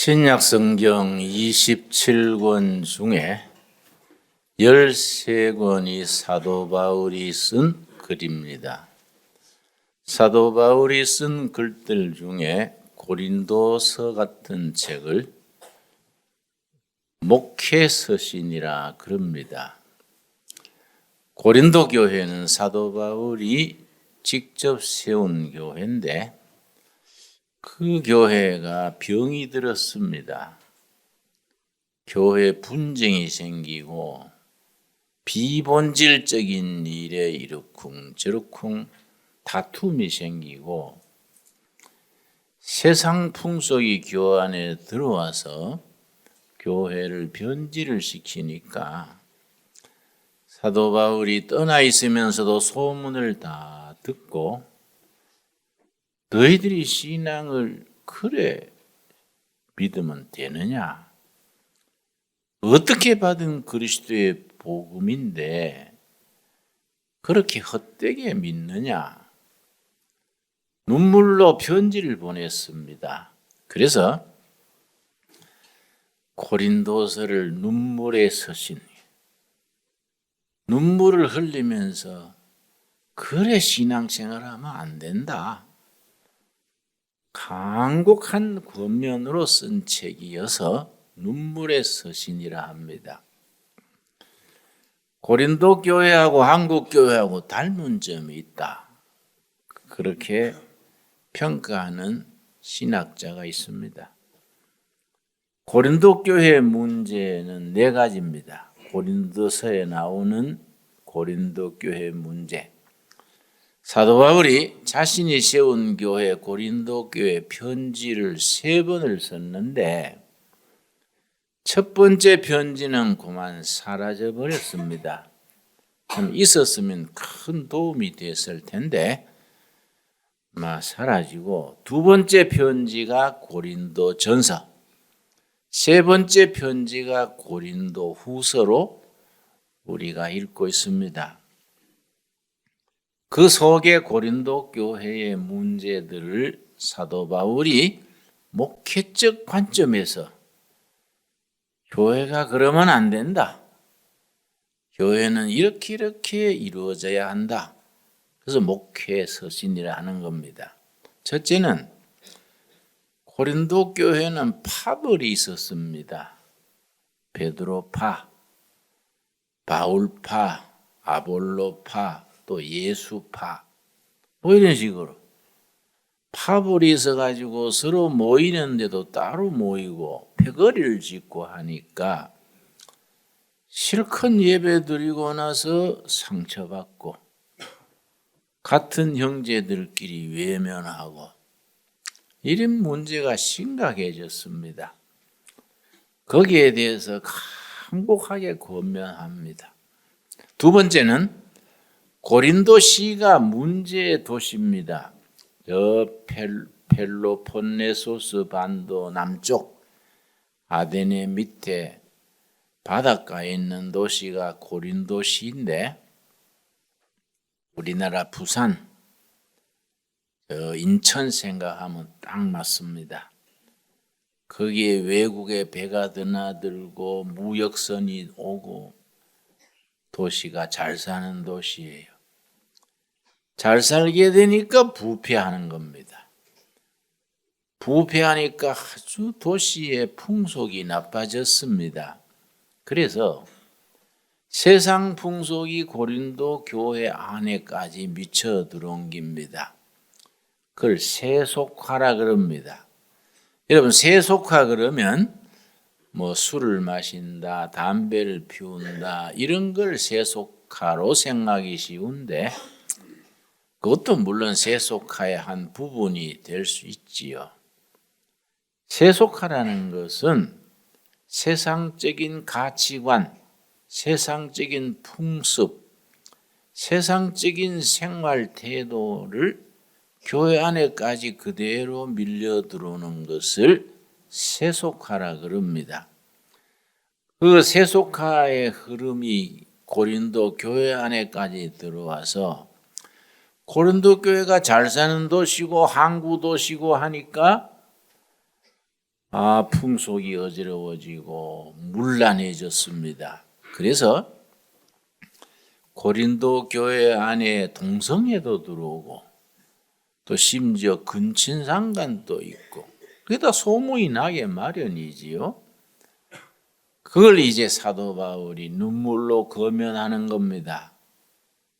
신약성경 27권 중에 13권이 사도 바울이 쓴 글입니다. 사도 바울이 쓴 글들 중에 고린도서 같은 책을 목회서신이라 그럽니다. 고린도 교회는 사도 바울이 직접 세운 교회인데 그 교회가 병이 들었습니다. 교회 분쟁이 생기고 비본질적인 일에 이러쿵저러쿵 다툼이 생기고 세상 풍속이 교회 안에 들어와서 교회를 변질을 시키니까 사도 바울이 떠나 있으면서도 소문을 다 듣고 너희들이 신앙을 그래 믿으면 되느냐? 어떻게 받은 그리스도의 복음인데 그렇게 헛되게 믿느냐? 눈물로 편지를 보냈습니다. 그래서 고린도서를 눈물의 서신, 눈물을 흘리면서 그래 신앙생활하면 안 된다. 간곡한 권면으로 쓴 책이어서 눈물의 서신이라 합니다. 고린도 교회하고 한국 교회하고 닮은 점이 있다. 그렇게 평가하는 신학자가 있습니다. 고린도 교회의 문제는 4가지입니다. 고린도서에 나오는 고린도 교회의 문제. 사도 바울이 자신이 세운 교회 고린도 교회 편지를 3번을 썼는데 첫 번째 편지는 그만 사라져 버렸습니다. 있었으면 큰 도움이 됐을 텐데 사라지고 두 번째 편지가 고린도 전서, 세 번째 편지가 고린도 후서로 우리가 읽고 있습니다. 그 속에 고린도 교회의 문제들을 사도 바울이 목회적 관점에서 교회가 그러면 안 된다. 교회는 이렇게 이루어져야 한다. 그래서 목회 서신이라 하는 겁니다. 첫째는 고린도 교회는 파벌이 있었습니다. 베드로파, 바울파, 아볼로파, 또 예수파 이런 식으로 파벌이 있어가지고 서로 모이는데도 따로 모이고 패거리를 짓고 하니까 실컷 예배 드리고 나서 상처받고 같은 형제들끼리 외면하고 이런 문제가 심각해졌습니다. 거기에 대해서 간곡하게 권면합니다. 두 번째는 고린도시가 문제의 도시입니다. 저 펠로폰네소스 반도 남쪽 아데네 밑에 바닷가에 있는 도시가 고린도시인데 우리나라 부산, 인천 생각하면 딱 맞습니다. 거기에 외국의 배가 드나들고 무역선이 오고 도시가 잘 사는 도시예요. 잘 살게 되니까 부패하는 겁니다. 부패하니까 아주 도시의 풍속이 나빠졌습니다. 그래서 세상 풍속이 고린도 교회 안에까지 미쳐 들어온 겁니다. 그걸 세속화라 그럽니다. 여러분 세속화 그러면 술을 마신다, 담배를 피운다 이런 걸 세속화로 생각하기 쉬운데 그것도 물론 세속화의 한 부분이 될 수 있지요. 세속화라는 것은 세상적인 가치관, 세상적인 풍습, 세상적인 생활 태도를 교회 안에까지 그대로 밀려 들어오는 것을 세속화라 그럽니다. 그 세속화의 흐름이 고린도 교회 안에까지 들어와서 고린도 교회가 잘 사는 도시고 항구 도시고 하니까 풍속이 어지러워지고 문란해졌습니다. 그래서 고린도 교회 안에 동성애도 들어오고 또 심지어 근친상간도 있고 그러다 소문이 나게 마련이지요. 그걸 이제 사도 바울이 눈물로 거면하는 겁니다.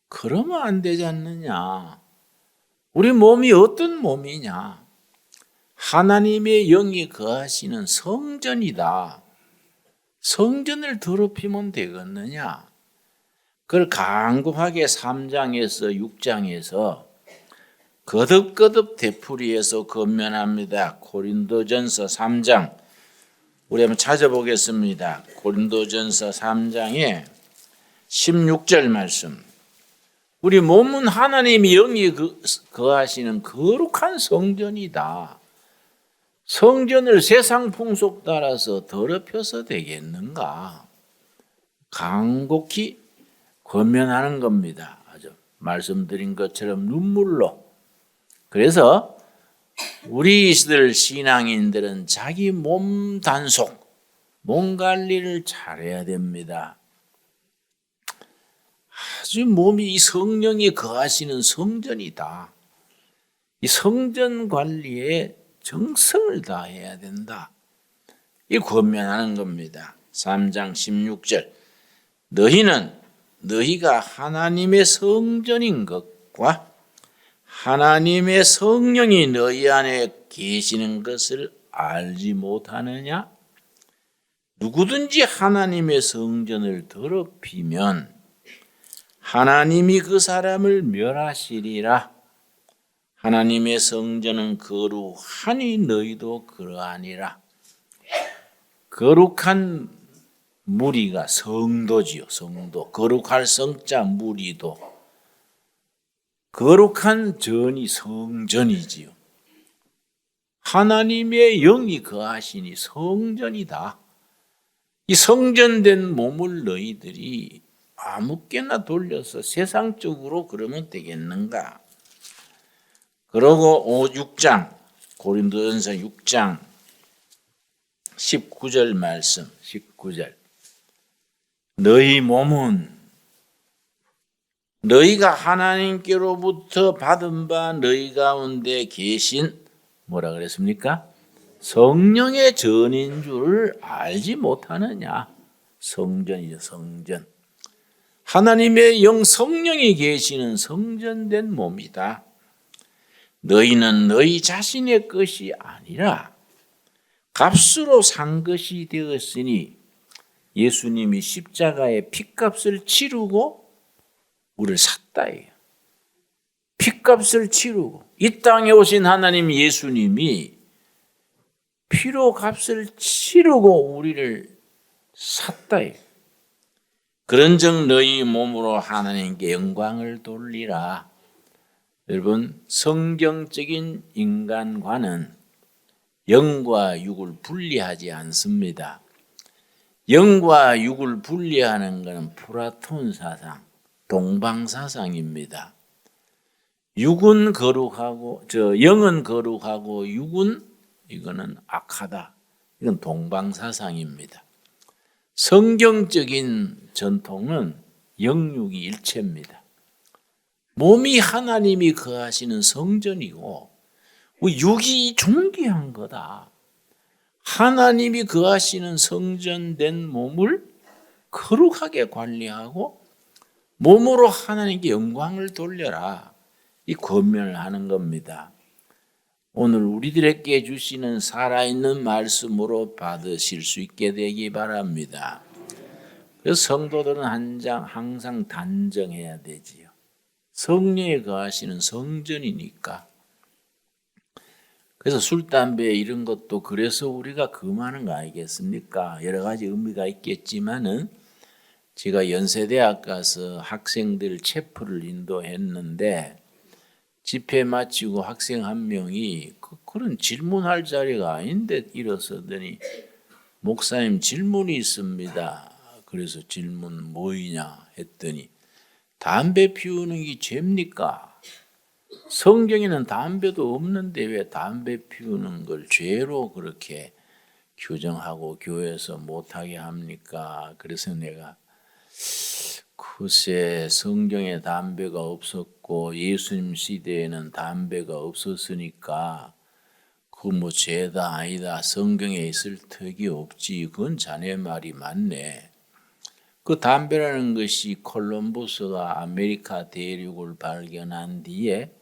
그러면 안 되지 않느냐. 우리 몸이 어떤 몸이냐. 하나님의 영이 거하시는 성전이다. 성전을 더럽히면 되겠느냐. 그걸 간곡하게 3장에서 6장에서 거듭거듭 되풀이해서 권면합니다. 고린도전서 3장 우리 한번 찾아보겠습니다. 고린도전서 3장에 16절 말씀. 우리 몸은 하나님의 영이 거하시는 거룩한 성전이다. 성전을 세상 풍속 따라서 더럽혀서 되겠는가? 간곡히 권면하는 겁니다. 아주 말씀드린 것처럼 눈물로. 그래서 우리들 신앙인들은 자기 몸 단속, 몸 관리를 잘해야 됩니다. 아주 몸이 이 성령이 거하시는 성전이다. 이 성전 관리에 정성을 다해야 된다. 이 권면하는 겁니다. 3장 16절 너희가 하나님의 성전인 것과 하나님의 성령이 너희 안에 계시는 것을 알지 못하느냐? 누구든지 하나님의 성전을 더럽히면 하나님이 그 사람을 멸하시리라. 하나님의 성전은 거룩하니 너희도 그러하니라. 거룩한 무리가 성도지요. 성도. 거룩할 성자 무리도. 거룩한 전이 성전이지요. 하나님의 영이 거하시니 성전이다. 이 성전된 몸을 너희들이 아무개나 돌려서 세상적으로 그러면 되겠는가? 그러고 6장 고린도전서 6장 19절 말씀 19절 너희 몸은 너희가 하나님께로부터 받은 바 너희 가운데 계신 뭐라 그랬습니까? 성령의 전인 줄 알지 못하느냐? 성전이죠, 성전. 하나님의 영 성령이 계시는 성전된 몸이다. 너희는 너희 자신의 것이 아니라 값으로 산 것이 되었으니 예수님이 십자가에 핏값을 치르고 우리를 샀다예요. 핏값을 치르고 이 땅에 오신 하나님 예수님이 피로 값을 치르고 우리를 샀다예요. 그런즉 너희 몸으로 하나님께 영광을 돌리라. 여러분, 성경적인 인간과는 영과 육을 분리하지 않습니다. 영과 육을 분리하는 것은 플라톤 사상, 동방 사상입니다. 육은 거룩하고 영은 거룩하고 육은 이거는 악하다. 이건 동방 사상입니다. 성경적인 전통은 영육이 일체입니다. 몸이 하나님이 거하시는 성전이고 육이 존귀한 거다. 하나님이 거하시는 성전된 몸을 거룩하게 관리하고 몸으로 하나님께 영광을 돌려라. 이 권면을 하는 겁니다. 오늘 우리들에게 주시는 살아있는 말씀으로 받으실 수 있게 되기 바랍니다. 그래서 성도들은 항상 단정해야 되지요. 성령에 거하시는 성전이니까. 그래서 술, 담배 이런 것도 그래서 우리가 금하는 거 아니겠습니까? 여러 가지 의미가 있겠지만은 제가 연세대학 가서 학생들 체프를 인도했는데 집회 마치고 학생 한 명이 그런 질문할 자리가 아닌데 일어서더니 목사님 질문이 있습니다. 그래서 질문 뭐이냐 했더니 담배 피우는 게 죄입니까? 성경에는 담배도 없는데 왜 담배 피우는 걸 죄로 그렇게 규정하고 교회에서 못하게 합니까? 그래서 내가 글쎄 성경에 담배가 없었고 예수님 시대에는 담배가 없었으니까 그 뭐 죄다 아니다. 성경에 있을 턱이 없지. 그건 자네 말이 맞네. 그 담배라는 것이 콜럼버스가 아메리카 대륙을 발견한 뒤에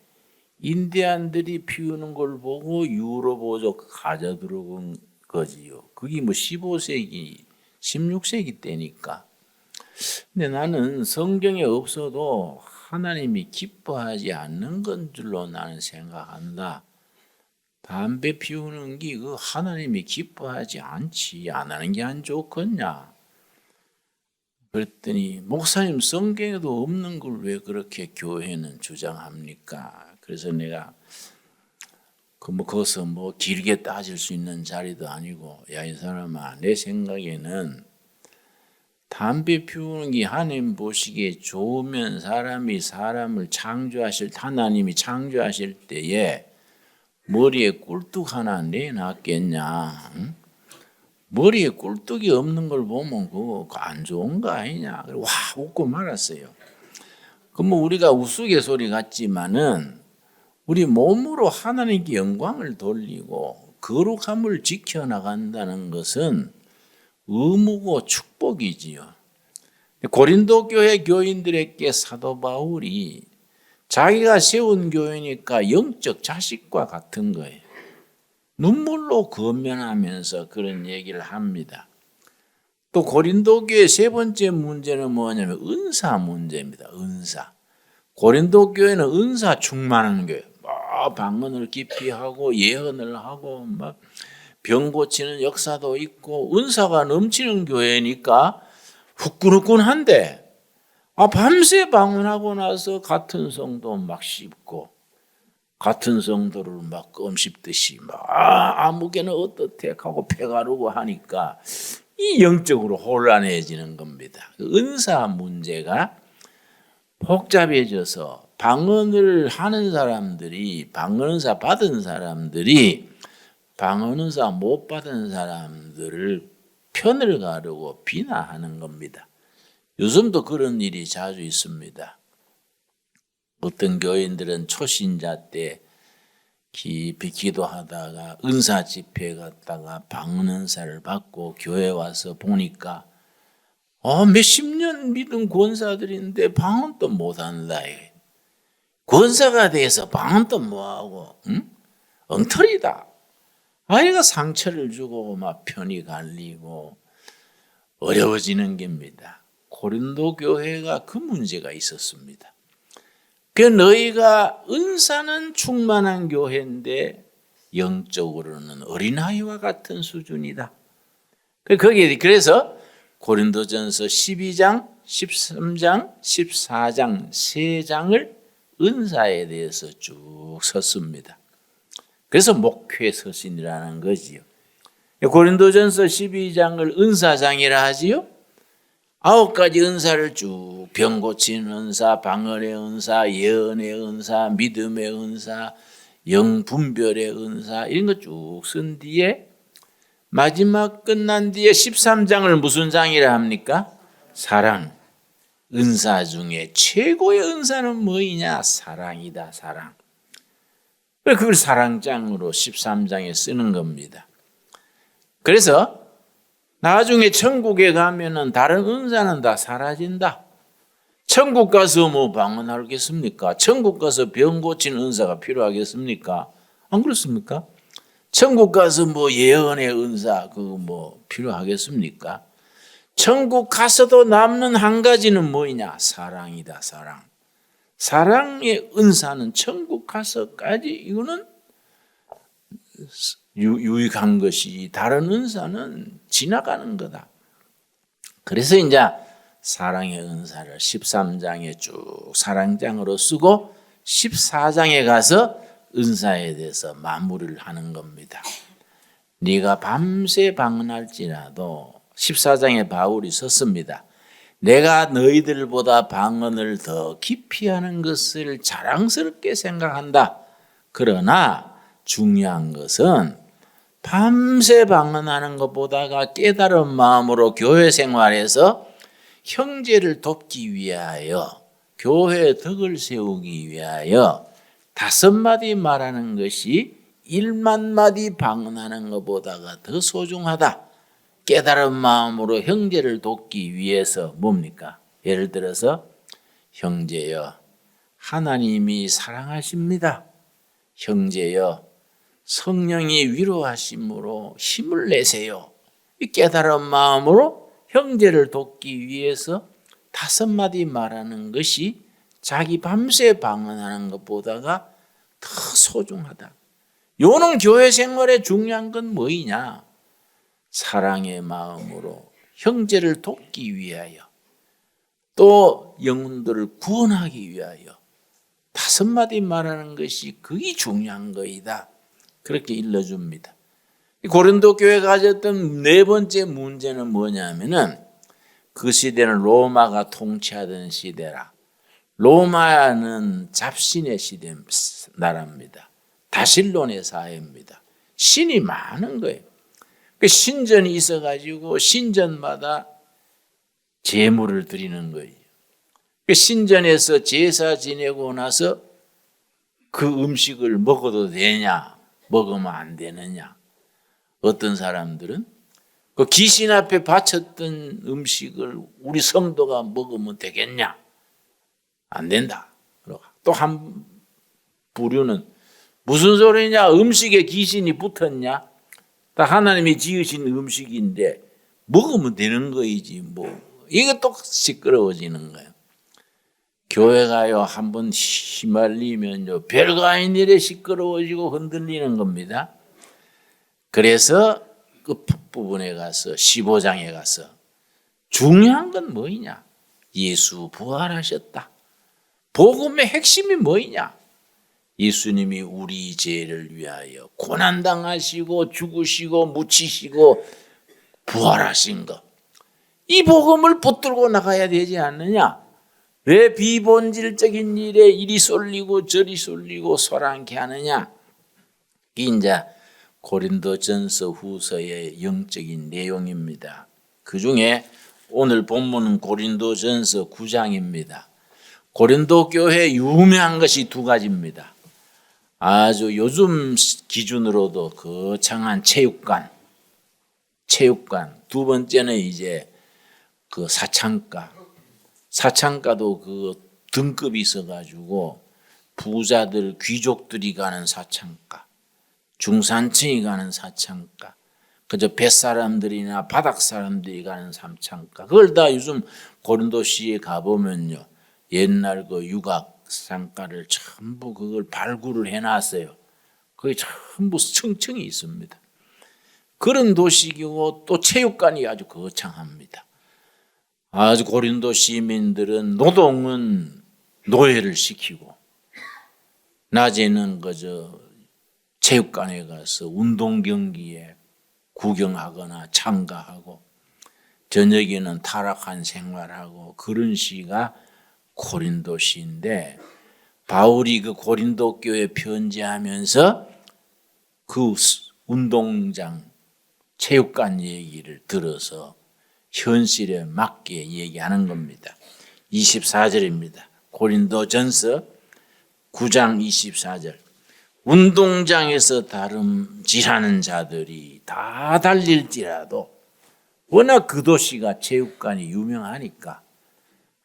인디안들이 피우는 걸 보고 유럽어족 가져 들어온 거지요. 그게 뭐 15세기, 16세기 때니까. 근데 나는 성경에 없어도 하나님이 기뻐하지 않는 건 줄로 나는 생각한다. 담배 피우는 게 그 하나님이 기뻐하지 않지. 안 하는 게 안 좋겠냐. 그랬더니 목사님 성경에도 없는 걸 왜 그렇게 교회는 주장합니까? 그래서 내가 거기서 뭐 길게 따질 수 있는 자리도 아니고 야 이 사람아 내 생각에는 담배 피우는 게 하나님 보시기에 좋으면 사람을 하나님이 창조하실 때에 머리에 꿀뚝 하나 내놨겠냐? 응? 머리에 꿀뚝이 없는 걸 보면 그거 안 좋은 거 아니냐? 와 웃고 말았어요. 뭐 우리가 우스갯소리 같지만은 우리 몸으로 하나님께 영광을 돌리고 거룩함을 지켜나간다는 것은 의무고 축복이지요. 고린도 교회 교인들에게 사도 바울이 자기가 세운 교회니까 영적 자식과 같은 거예요. 눈물로 권면하면서 그런 얘기를 합니다. 또 고린도 교회 세 번째 문제는 뭐냐면 은사 문제입니다. 은사. 고린도 교회는 은사 충만한 교회. 방언을 깊이 하고 예언을 하고 막 병 고치는 역사도 있고 은사가 넘치는 교회니까 후끈후끈한데 밤새 방언하고 나서 같은 성도 막 씹고 같은 성도를 막 껌 씹듯이 막 아무개는 어떻대 하고 패가르고 하니까 이 영적으로 혼란해지는 겁니다. 은사 문제가 복잡해져서 방언을 하는 사람들이 방언은사 받은 사람들이 방언은사 못 받은 사람들을 편을 가르고 비난하는 겁니다. 요즘도 그런 일이 자주 있습니다. 어떤 교인들은 초신자 때 깊이 기도하다가 은사 집회 갔다가 방언은사를 받고 교회 와서 보니까 몇십 년 믿은 권사들인데 방언도 못한다. 권사가 돼서 방언도 뭐하고 엉터리다. 아이가 상처를 주고 막 편이 갈리고 어려워지는 겁니다. 고린도 교회가 그 문제가 있었습니다. 그 너희가 은사는 충만한 교회인데 영적으로는 어린아이와 같은 수준이다. 그래서 고린도전서 12장, 13장, 14장 3장을 은사에 대해서 쭉 썼습니다. 그래서 목회 서신이라는 거지요. 고린도전서 12장을 은사장이라 하지요. 9가지 은사를 쭉 병 고치는 은사, 방언의 은사, 예언의 은사, 믿음의 은사, 영분별의 은사 이런 거 쭉 쓴 뒤에 마지막 끝난 뒤에 13장을 무슨 장이라 합니까? 사랑. 은사 중에 최고의 은사는 뭐이냐? 사랑이다. 사랑. 그걸 사랑장으로 13장에 쓰는 겁니다. 그래서 나중에 천국에 가면은 다른 은사는 다 사라진다. 천국 가서 뭐 방언하겠습니까? 천국 가서 병 고치는 은사가 필요하겠습니까? 안 그렇습니까? 천국 가서 뭐 예언의 은사 그거 뭐 필요하겠습니까? 천국 가서도 남는 한 가지는 뭐이냐? 사랑이다. 사랑. 사랑의 은사는 천국 가서까지 이거는 유익한 것이 다른 은사는 지나가는 거다. 그래서 이제 사랑의 은사를 13장에 쭉 사랑장으로 쓰고 14장에 가서 은사에 대해서 마무리를 하는 겁니다. 네가 밤새 방언할지라도 14장에 바울이 썼습니다. 내가 너희들보다 방언을 더 깊이 하는 것을 자랑스럽게 생각한다. 그러나 중요한 것은 밤새 방언하는 것보다가 깨달은 마음으로 교회 생활에서 형제를 돕기 위하여, 교회의 덕을 세우기 위하여 5마디 말하는 것이 1만 마디 방언하는 것보다가 더 소중하다. 깨달은 마음으로 형제를 돕기 위해서 뭡니까? 예를 들어서 형제여, 하나님이 사랑하십니다. 형제여, 성령이 위로하심으로 힘을 내세요. 이 깨달은 마음으로 형제를 돕기 위해서 5마디 말하는 것이 자기 밤새 방언하는 것보다가 더 소중하다. 요는 교회 생활에 중요한 건 뭐이냐? 사랑의 마음으로 형제를 돕기 위하여, 또 영혼들을 구원하기 위하여 5마디 말하는 것이 그게 중요한 거이다. 그렇게 일러줍니다. 고린도 교회가 가졌던 4번째 문제는 뭐냐면은 그 시대는 로마가 통치하던 시대라. 로마는 잡신의 시대 나라입니다. 다실론의 사회입니다. 신이 많은 거예요. 그 신전이 있어가지고 신전마다 제물을 드리는 거예요. 그 신전에서 제사 지내고 나서 그 음식을 먹어도 되냐, 먹으면 안 되느냐. 어떤 사람들은 그 귀신 앞에 바쳤던 음식을 우리 성도가 먹으면 되겠냐? 안 된다. 또 한 부류는 무슨 소리냐? 음식에 귀신이 붙었냐? 다 하나님이 지으신 음식인데 먹으면 되는 거이지 뭐. 이게 또 시끄러워지는 거예요. 교회가요 한번 휘말리면요 별거 아닌 일에 시끄러워지고 흔들리는 겁니다. 그래서 그 부분에 가서 15장에 가서 중요한 건 뭐이냐? 예수 부활하셨다. 복음의 핵심이 뭐이냐? 예수님이 우리 죄를 위하여 고난당하시고 죽으시고 묻히시고 부활하신 것. 이 복음을 붙들고 나가야 되지 않느냐? 왜 비본질적인 일에 이리 쏠리고 저리 쏠리고 소란케 하느냐? 이제 고린도전서 후서의 영적인 내용입니다. 그 중에 오늘 본문은 고린도전서 9장입니다. 고린도 교회 유명한 것이 2가지입니다. 아주 요즘 기준으로도 거창한 체육관, 2번째는 이제 그 사창가도 그 등급이 있어가지고 부자들, 귀족들이 가는 사창가, 중산층이 가는 사창가, 그저 뱃사람들이나 바닥사람들이 가는 사창가, 그걸 다 요즘 고린도시에 가보면요 옛날 그 유각상가를 전부 그걸 발굴을 해놨어요. 거기 전부 층층이 있습니다. 그런 도시이고 또 체육관이 아주 거창합니다. 아주 고린도 시민들은 노동은 노예를 시키고 낮에는 그저 체육관에 가서 운동 경기에 구경하거나 참가하고 저녁에는 타락한 생활하고 그런 시가 고린도 시인데 바울이 그 고린도 교회 편지하면서 그 운동장 체육관 얘기를 들어서 현실에 맞게 얘기하는 겁니다. 24절입니다. 고린도전서 9장 24절. 운동장에서 다름질하는 자들이 다 달릴지라도 워낙 그 도시가 체육관이 유명하니까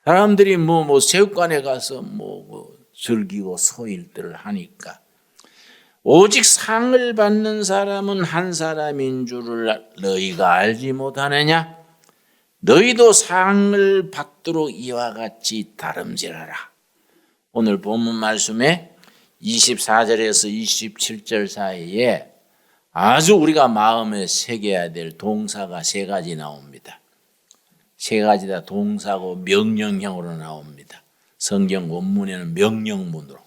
사람들이 뭐 체육관에 가서 즐기고 소일들을 하니까 오직 상을 받는 사람은 한 사람인 줄을 너희가 알지 못하느냐? 너희도 상을 받도록 이와 같이 다름질하라. 오늘 본문 말씀에 24절에서 27절 사이에 아주 우리가 마음에 새겨야 될 동사가 3가지 나옵니다. 3가지 다 동사고 명령형으로 나옵니다. 성경 원문에는 명령문으로.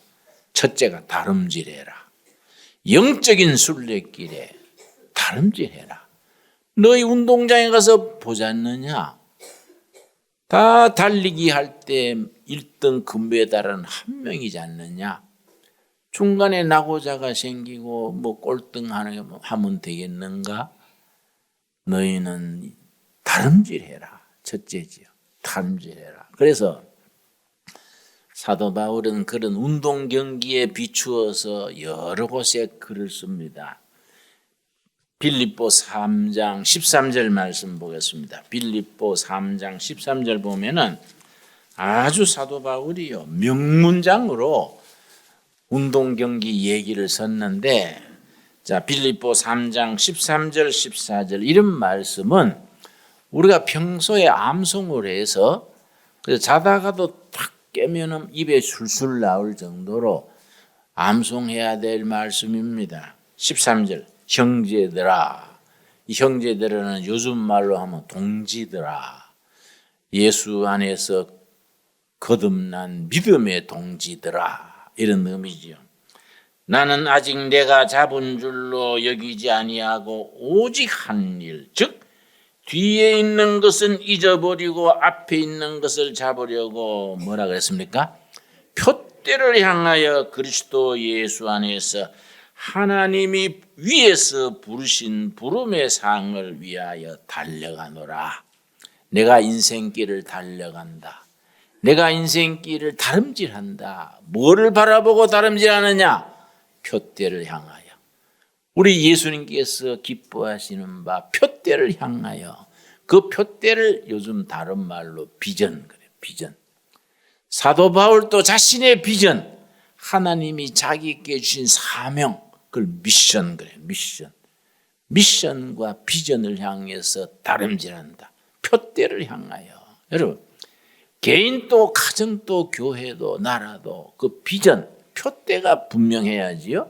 첫째가 다름질해라. 영적인 순례길에 다름질해라. 너희 운동장에 가서 보지 않느냐? 다 달리기 할 때 1등 금메달은 한 명이지 않느냐? 중간에 낙오자가 생기고 뭐 꼴등하면 되겠는가? 너희는 다름질해라. 첫째지요. 다름질해라. 그래서 사도 바울은 그런 운동 경기에 비추어서 여러 곳에 글을 씁니다. 빌립보 3장 13절 말씀 보겠습니다. 빌립보 3장 13절 보면은 아주 사도 바울이요 명문장으로 운동 경기 얘기를 썼는데, 자 빌립보 3장 13절 14절 이런 말씀은 우리가 평소에 암송을 해서 자다가도 탁 깨면은 입에 술술 나올 정도로 암송해야 될 말씀입니다. 13절 형제들아, 이 형제들은 요즘 말로 하면 동지들아, 예수 안에서 거듭난 믿음의 동지들아, 이런 의미지요. 나는 아직 내가 잡은 줄로 여기지 아니하고 오직 한 일, 즉 뒤에 있는 것은 잊어버리고 앞에 있는 것을 잡으려고 뭐라 그랬습니까? 표대를 향하여 그리스도 예수 안에서 하나님이 위에서 부르신 부름의 상을 위하여 달려가노라. 내가 인생길을 달려간다. 내가 인생길을 다름질한다. 뭐를 바라보고 다름질하느냐? 표대를 향하여. 우리 예수님께서 기뻐하시는 바 표대를 향하여, 그 표대를 요즘 다른 말로 비전 그래. 비전. 사도 바울도 자신의 비전, 하나님이 자기에게 주신 사명, 그걸 미션 그래. 미션. 미션과 비전을 향해서 다름질한다. 표대를 향하여. 여러분, 개인도 가정도 교회도 나라도 그 비전, 표대가 분명해야지요.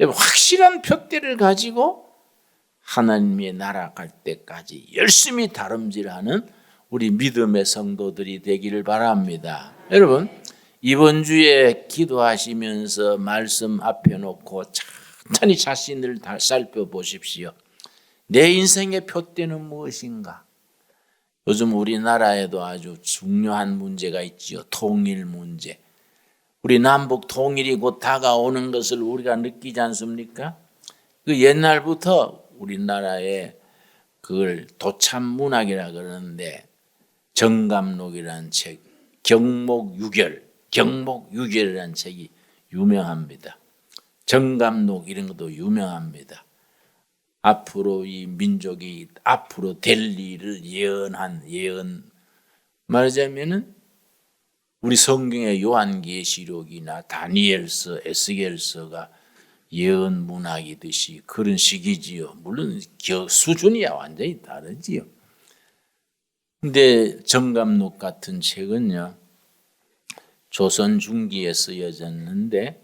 여러분, 확실한 표대를 가지고 하나님의 나라 갈 때까지 열심히 다름질하는 우리 믿음의 성도들이 되기를 바랍니다. 여러분, 이번 주에 기도하시면서 말씀 앞에 놓고 천천히 자신을 다 살펴보십시오. 내 인생의 표대는 무엇인가? 요즘 우리나라에도 아주 중요한 문제가 있지요. 통일 문제. 우리 남북 통일이 곧 다가오는 것을 우리가 느끼지 않습니까? 그 옛날부터 우리나라에 그걸 도참문학이라 그러는데, 정감록이라는 책, 경목유결이라는 책이 유명합니다. 정감록 이런 것도 유명합니다. 앞으로 이 민족이 앞으로 될 일을 예언, 말하자면은 우리 성경의 요한계시록이나 다니엘서, 에스겔서가 예언 문학이듯이 그런 식이지요. 물론 수준이야 완전히 다르지요. 근데 정감록 같은 책은요, 조선 중기에 쓰여졌는데,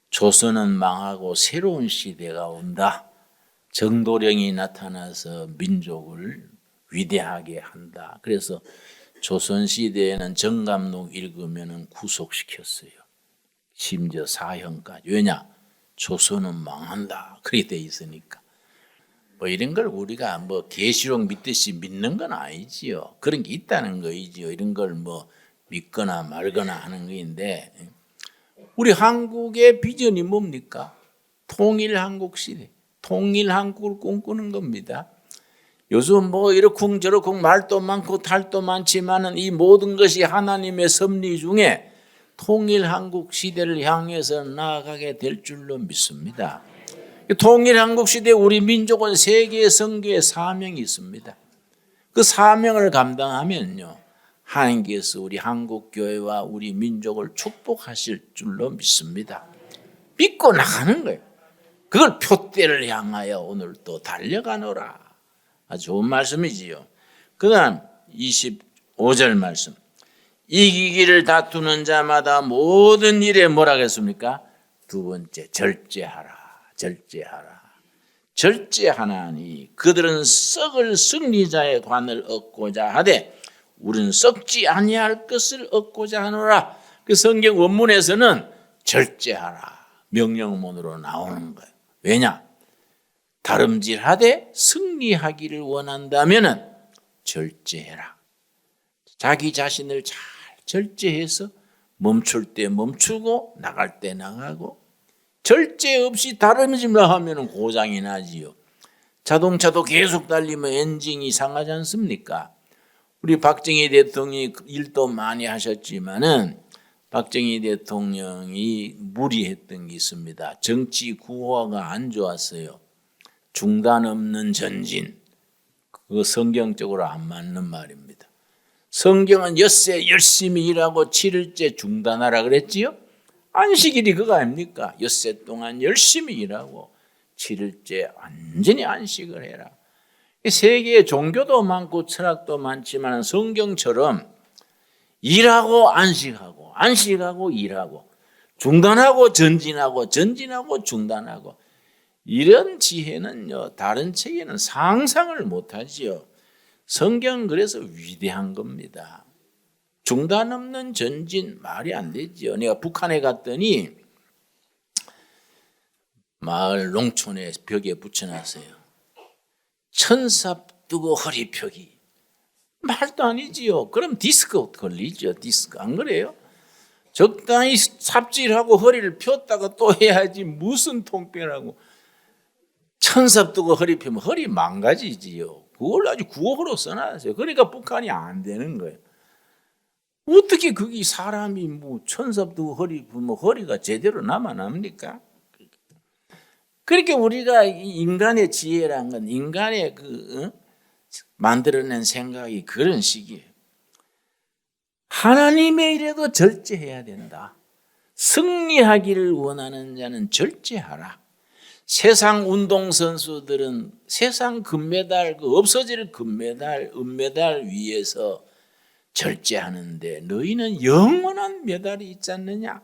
조선은 망하고 새로운 시대가 온다. 정도령이 나타나서 민족을 위대하게 한다. 그래서 조선시대에는 정감록 읽으면 구속시켰어요. 심지어 사형까지. 왜냐? 조선은 망한다. 그렇게 돼 있으니까. 뭐 이런 걸 우리가 뭐 계시록 믿듯이 믿는 건 아니지요. 그런 게 있다는 거이지요. 이런 걸 뭐 믿거나 말거나 하는 거인데, 우리 한국의 비전이 뭡니까? 통일 한국 시대. 통일 한국을 꿈꾸는 겁니다. 요즘 뭐 이러쿵 저러쿵 말도 많고 탈도 많지만은 이 모든 것이 하나님의 섭리 중에 통일 한국 시대를 향해서 나아가게 될 줄로 믿습니다. 통일 한국 시대 우리 민족은 세계 선교의 사명이 있습니다. 그 사명을 감당하면요, 하나님께서 우리 한국 교회와 우리 민족을 축복하실 줄로 믿습니다. 믿고 나가는 거예요. 그걸 표대를 향하여 오늘 또 달려가노라. 아주 좋은 말씀이지요. 그 다음 25절 말씀. 이기기를 다투는 자마다 모든 일에 뭐라 그랬습니까? 두 번째, 절제하라. 절제하라. 절제하나니 그들은 썩을 승리자의 관을 얻고자 하되 우리는 썩지 아니할 것을 얻고자 하노라. 그 성경 원문에서는 절제하라 명령문으로 나오는 거예요. 왜냐? 다름질하되 승리하기를 원한다면은 절제해라. 자기 자신을 잘 절제해서 멈출 때 멈추고 나갈 때 나가고 절제 없이 다름질만 하면 고장이 나지요. 자동차도 계속 달리면 엔진이 상하지 않습니까? 우리 박정희 대통령이 일도 많이 하셨지만은 박정희 대통령이 무리했던 게 있습니다. 정치 구호가 안 좋았어요. 중단 없는 전진. 그거 성경적으로 안 맞는 말입니다. 성경은 엿새 열심히 일하고 7일째 중단하라 그랬지요? 안식일이 그거 아닙니까? 엿새 동안 열심히 일하고 7일째 완전히 안식을 해라. 세계에 종교도 많고 철학도 많지만 성경처럼 일하고 안식하고 안식하고 일하고 중단하고 전진하고 전진하고 중단하고 이런 지혜는요 다른 책에는 상상을 못하지요. 성경은 그래서 위대한 겁니다. 중단 없는 전진 말이 안 되지요. 내가 북한에 갔더니 마을 농촌에 벽에 붙여놨어요. 천삽두고 허리 펴기. 말도 아니지요. 그럼 디스크 걸리죠. 디스크 안 그래요? 적당히 삽질하고 허리를 폈다가 또 해야지 무슨 통뼈라고. 천삽두고 허리 펴면 허리 망가지지요. 그걸 아주 구호로 써놨어요. 그러니까 북한이 안 되는 거예요. 어떻게 그게 사람이 뭐 천삽두고 허리 펴면 허리가 제대로 남아납니까? 그렇게 우리가 인간의 지혜란 건 인간의 만들어낸 생각이 그런 식이에요. 하나님의 일에도 절제해야 된다. 승리하기를 원하는 자는 절제하라. 세상 운동선수들은 세상 금메달, 없어질 금메달, 은메달 위해서 절제하는데 너희는 영원한 메달이 있지 않느냐?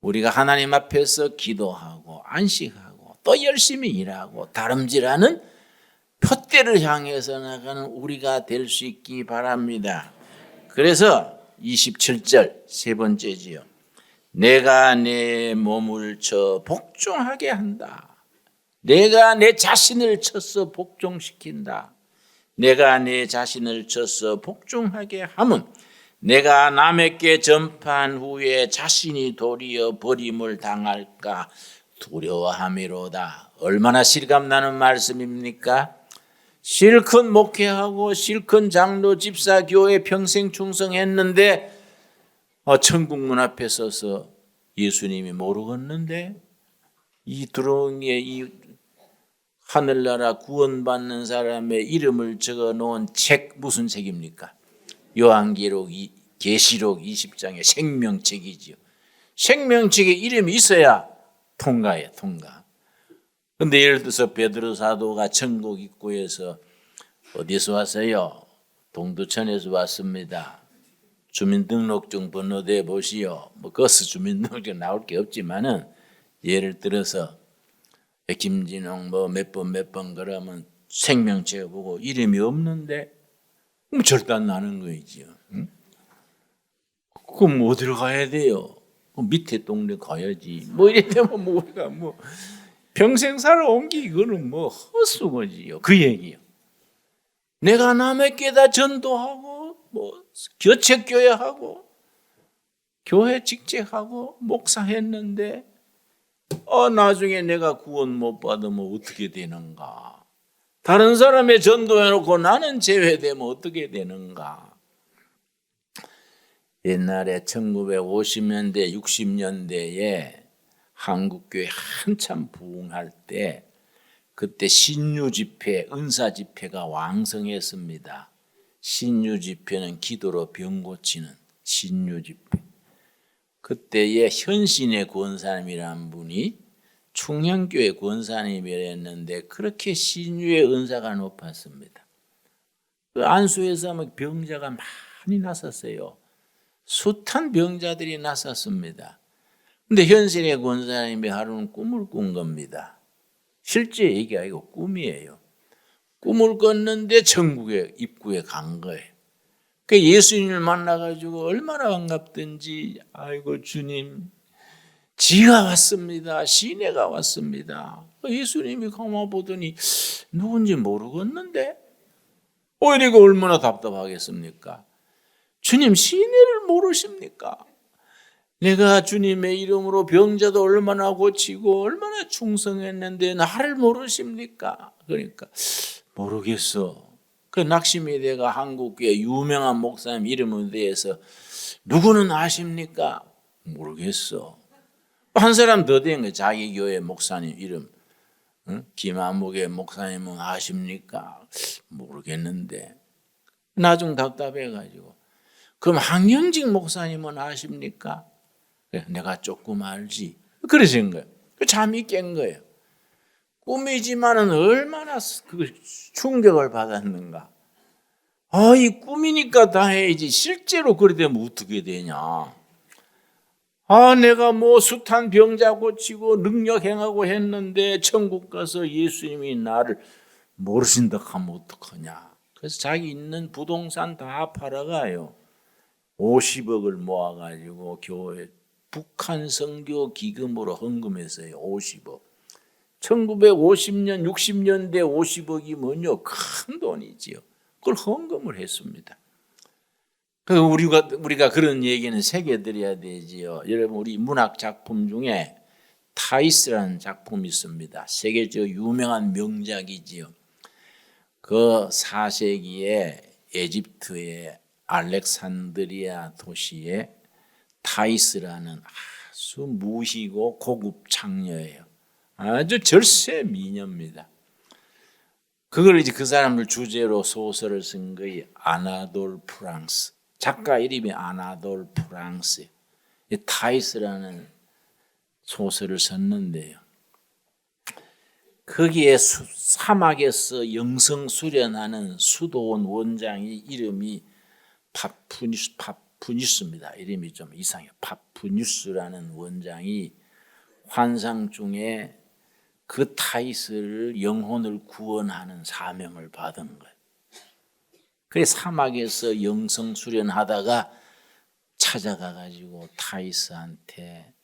우리가 하나님 앞에서 기도하고 안식하고 또 열심히 일하고 다름질하는 표대를 향해서 나가는 우리가 될 수 있기 바랍니다. 그래서 27절 세 번째지요. 내가 내 몸을 쳐 복종하게 한다. 내가 내 자신을 쳐서 복종시킨다. 내가 내 자신을 쳐서 복종하게 하면 내가 남에게 전파한 후에 자신이 도리어 버림을 당할까 두려워함이로다. 얼마나 실감나는 말씀입니까? 실컷 목회하고 실컷 장로 집사 교회 평생 충성했는데 천국문 앞에 서서 예수님이 모르겠는데 이 두렁이에 이 하늘나라 구원받는 사람의 이름을 적어 놓은 책 무슨 책입니까? 요한계시록 20장의 생명책이지요. 생명책에 이름이 있어야 통과해 통과. 근데 예를 들어서 베드로 사도가 천국 입구에서 어디서 왔어요? 동두천에서 왔습니다. 주민등록증 번호대 보시오. 뭐 거기서 주민등록증 나올 게 없지만은 예를 들어서 김진홍 뭐 몇 번 그러면 생명책 보고 이름이 없는데 그럼 절단 나는 거이지요. 응? 그럼 어디로 가야 돼요? 밑에 동네 가야지. 뭐 이랬다면 뭐 우리가 뭐 평생 살아온 게 이거는 뭐 헛수고지요. 그 얘기요. 내가 남에게다 전도하고 뭐 교책교회하고 교회 직책하고 목사했는데 나중에 내가 구원 못 받으면 어떻게 되는가? 다른 사람의 전도해놓고 나는 제외되면 어떻게 되는가? 옛날에 1950년대 60년대에 한국교회 한참 부흥할 때 그때 신유 집회, 은사 집회가 왕성했습니다. 신유 집회는 기도로 병 고치는 신유 집회. 그때에 현신의 권사님이라는 분이 충현교회 권사님이랬는데 그렇게 신유의 은사가 높았습니다. 그 안수에서 병자가 많이 났었어요. 숱한 병자들이 났었습니다. 근데 현신의 권사님이 하루는 꿈을 꾼 겁니다. 실제 얘기 아니고 꿈이에요. 꿈을 꿨는데 천국의 입구에 간 거예요. 그 예수님을 만나가지고 얼마나 반갑든지 아이고 주님 지가 왔습니다. 시내가 왔습니다. 예수님이 가만 보더니 누군지 모르겠는데 이거 얼마나 답답하겠습니까? 주님 시내를 모르십니까? 내가 주님의 이름으로 병자도 얼마나 고치고 얼마나 충성했는데 나를 모르십니까? 그러니까 모르겠어. 그 낙심이대가 한국교회 유명한 목사님 이름에 대해서 누구는 아십니까? 모르겠어. 한 사람 더 된 거예요. 자기 교회 목사님 이름. 김한목의 목사님은 아십니까? 모르겠는데. 나 좀 답답해가지고. 그럼 한경직 목사님은 아십니까? 내가 조금 알지. 그러신 거예요. 잠이 깬 거예요. 꿈이지만은 얼마나 그 충격을 받았는가. 이 꿈이니까 다 해야지. 실제로 그래 되면 어떻게 되냐. 내가 뭐 숱한 병자 고치고 능력 행하고 했는데 천국 가서 예수님이 나를 모르신다 하면 어떡하냐. 그래서 자기 있는 부동산 다 팔아가요. 50억을 모아가지고 교회 북한 선교 기금으로 헌금했어요. 50억. 1950년, 60년대 50억이면요 큰 돈이지요. 그걸 헌금을 했습니다. 우리가 그런 얘기는 새겨드려야 되지요. 여러분 우리 문학 작품 중에 타이스라는 작품이 있습니다. 세계적 유명한 명작이지요. 그 4세기에 에집트의 알렉산드리아 도시에 타이스라는 아주 무희고 고급 창녀예요. 아주 절세 미녀입니다. 그걸 이제 그 사람을 주제로 소설을 쓴 거예요. 아나돌 프랑스. 작가 이름이 아나돌 프랑스. 타이스라는 소설을 썼는데요. 거기에 사막에서 영성 수련하는 수도원 원장이 이름이 파푸니스입니다. 이름이 좀 이상해요. 파푸니스라는 원장이 환상 중에 그 타이스를 영혼을 구원하는 사명을 받은 거예요. 그래서 사막에서 영성 수련하다가 찾아가 가지고 타이스한테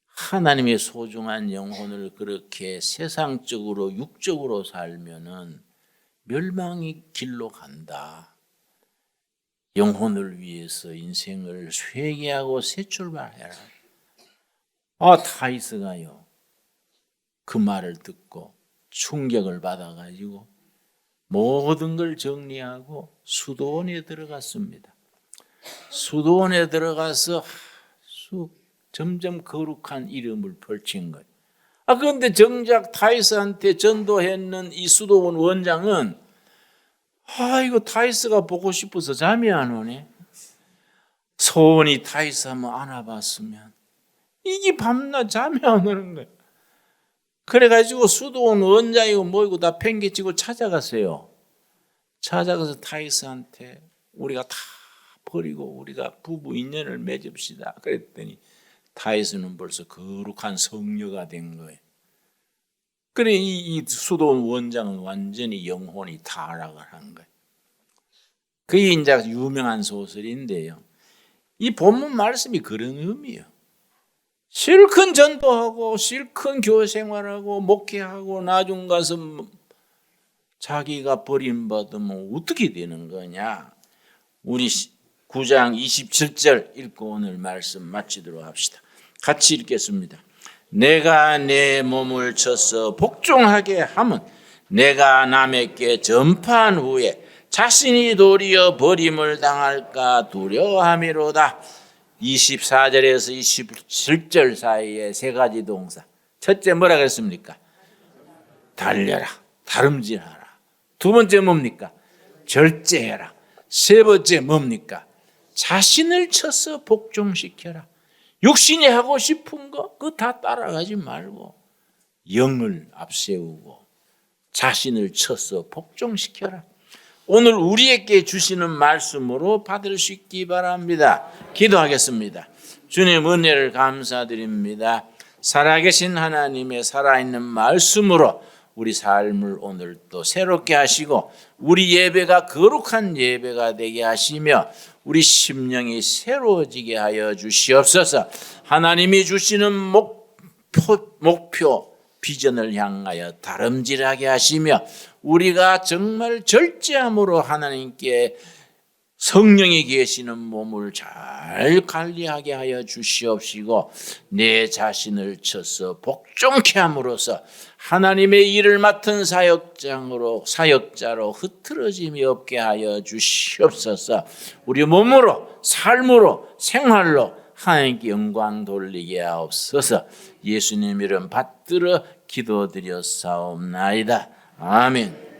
하나님의 소중한 영혼을 그렇게 세상적으로 육적으로 살면은 멸망의 길로 간다. 영혼을 위해서 인생을 회개하고 새 출발해라. 타이스가요. 그 말을 듣고 충격을 받아가지고 모든 걸 정리하고 수도원에 들어갔습니다. 수도원에 들어가서 점점 거룩한 이름을 펼친 거예요. 그런데 정작 타이스한테 전도했는 이 수도원 원장은 이거 타이스가 보고 싶어서 잠이 안 오네. 소원이 타이스 한번 안아봤으면. 이게 밤낮 잠이 안 오는 거예요. 그래가지고 수도원 원장이고 뭐이고 다 팽개치고 찾아갔어요. 찾아가서 타이스한테 우리가 다 버리고 우리가 부부 인연을 맺읍시다. 그랬더니 타이스는 벌써 거룩한 성녀가 된 거예요. 그래 이 수도원 원장은 완전히 영혼이 타락을 한 거예요. 그게 이제 유명한 소설인데요. 이 본문 말씀이 그런 의미예요. 실컷 전도하고 실컷 교회 생활하고 목회하고 나중 가서 자기가 버림받으면 어떻게 되는 거냐. 우리 9장 27절 읽고 오늘 말씀 마치도록 합시다. 같이 읽겠습니다. 내가 내 몸을 쳐서 복종하게 함은 내가 남에게 전파한 후에 자신이 도리어 버림을 당할까 두려워함이로다. 24절에서 27절 사이에 세 가지 동사. 첫째 뭐라 그랬습니까? 달려라, 다름질하라. 두 번째 뭡니까? 절제해라. 세 번째 뭡니까? 자신을 쳐서 복종시켜라. 육신이 하고 싶은 거 그거 다 따라가지 말고 영을 앞세우고 자신을 쳐서 복종시켜라. 오늘 우리에게 주시는 말씀으로 받을 수 있기 바랍니다. 기도하겠습니다. 주님 은혜를 감사드립니다. 살아계신 하나님의 살아있는 말씀으로 우리 삶을 오늘 또 새롭게 하시고 우리 예배가 거룩한 예배가 되게 하시며 우리 심령이 새로워지게 하여 주시옵소서. 하나님이 주시는 목표 비전을 향하여 다름질하게 하시며 우리가 정말 절제함으로 하나님께 성령이 계시는 몸을 잘 관리하게 하여 주시옵시고 내 자신을 쳐서 복종케 함으로써 하나님의 일을 맡은 사역자로 흐트러짐이 없게 하여 주시옵소서. 우리 몸으로 삶으로 생활로 하나님께 영광 돌리게 하옵소서. 예수님 이름 받들어 기도드렸사옵나이다. 아멘.